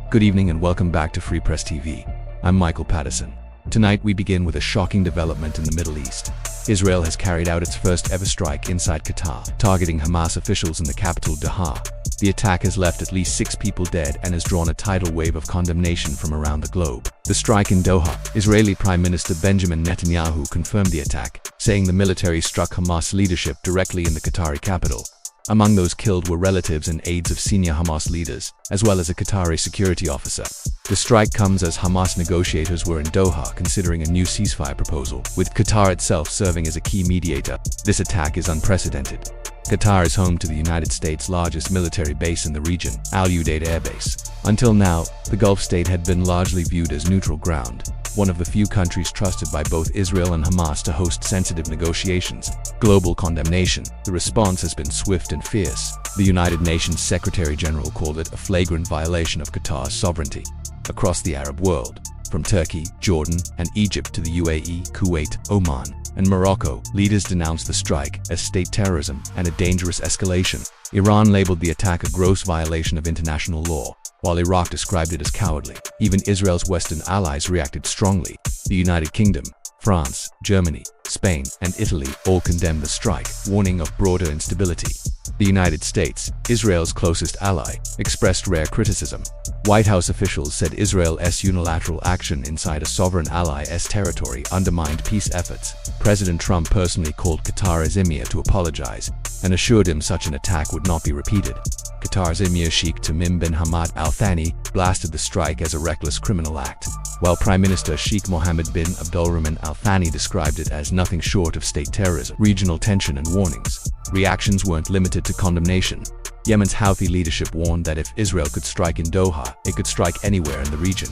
Good evening and welcome back to Free Press TV. I'm Michael Patterson. Tonight we begin with a shocking development in the Middle East. Israel has carried out its first ever strike inside Qatar, targeting Hamas officials in the capital Doha. The attack has left at least 6 people dead and has drawn a tidal wave of condemnation from around the globe. The strike in Doha, Israeli Prime Minister Benjamin Netanyahu confirmed the attack, saying the military struck Hamas leadership directly in the Qatari capital. Among those killed were relatives and aides of senior Hamas leaders, as well as a Qatari security officer. The strike comes as Hamas negotiators were in Doha considering a new ceasefire proposal, with Qatar itself serving as a key mediator. This attack is unprecedented. Qatar is home to the United States' largest military base in the region, Al Udeid Air Base. Until now, the Gulf state had been largely viewed as neutral ground, one of the few countries trusted by both Israel and Hamas to host sensitive negotiations. Global condemnation. The response has been swift and fierce. The United Nations Secretary General called it a flagrant violation of Qatar's sovereignty. Across the Arab world, from Turkey, Jordan, and Egypt to the UAE, Kuwait, Oman, and Morocco, leaders denounced the strike as state terrorism and a dangerous escalation. Iran labeled the attack a gross violation of international law, while Iraq described it as cowardly. Even Israel's Western allies reacted strongly. The United Kingdom, France, Germany, Spain, and Italy all condemned the strike, warning of broader instability. The United States, Israel's closest ally, expressed rare criticism. White House officials said Israel's unilateral action inside a sovereign ally's territory undermined peace efforts. President Trump personally called Qatar's emir to apologize and assured him such an attack would not be repeated. Qatar's emir Sheikh Tamim bin Hamad Al Thani blasted the strike as a reckless criminal act, while Prime Minister Sheikh Mohammed bin Abdulrahman Al Thani described it as nothing short of state terrorism. Regional tension and warnings. Reactions weren't limited to condemnation. Yemen's Houthi leadership warned that if Israel could strike in Doha, it could strike anywhere in the region.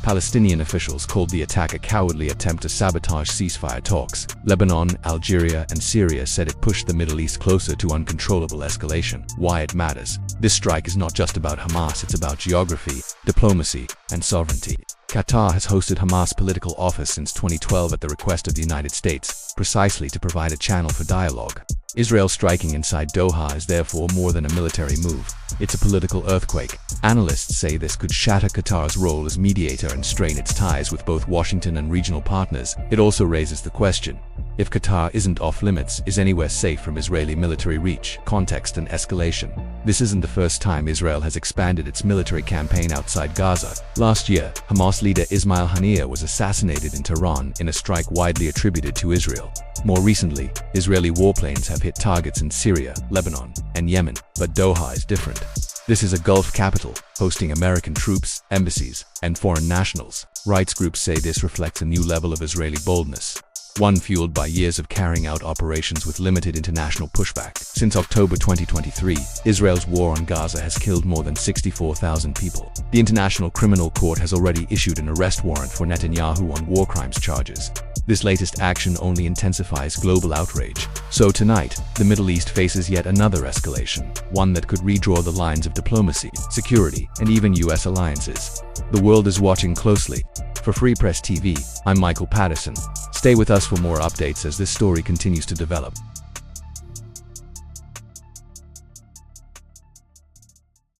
Palestinian officials called the attack a cowardly attempt to sabotage ceasefire talks. Lebanon, Algeria, and Syria said it pushed the Middle East closer to uncontrollable escalation. Why it matters. This strike is not just about Hamas, it's about geography, diplomacy, and sovereignty. Qatar has hosted Hamas political office since 2012 at the request of the United States, precisely to provide a channel for dialogue. Israel striking inside Doha is therefore more than a military move. It's a political earthquake. Analysts say this could shatter Qatar's role as mediator and strain its ties with both Washington and regional partners. It also raises the question: if Qatar isn't off limits, is anywhere safe from Israeli military reach, context, and escalation? This isn't the first time Israel has expanded its military campaign outside Gaza. Last year, Hamas leader Ismail Haniyeh was assassinated in Tehran in a strike widely attributed to Israel. More recently, Israeli warplanes have hit targets in Syria, Lebanon, and Yemen, but Doha is different. This is a Gulf capital, hosting American troops, embassies, and foreign nationals. Rights groups say this reflects a new level of Israeli boldness, one fueled by years of carrying out operations with limited international pushback. Since October 2023, Israel's war on Gaza has killed more than 64,000 people. The International Criminal Court has already issued an arrest warrant for Netanyahu on war crimes charges. This latest action only intensifies global outrage. So tonight, the Middle East faces yet another escalation, one that could redraw the lines of diplomacy, security, and even US alliances. The world is watching closely. For Free Press TV, I'm Michael Patterson. Stay with us for more updates as this story continues to develop.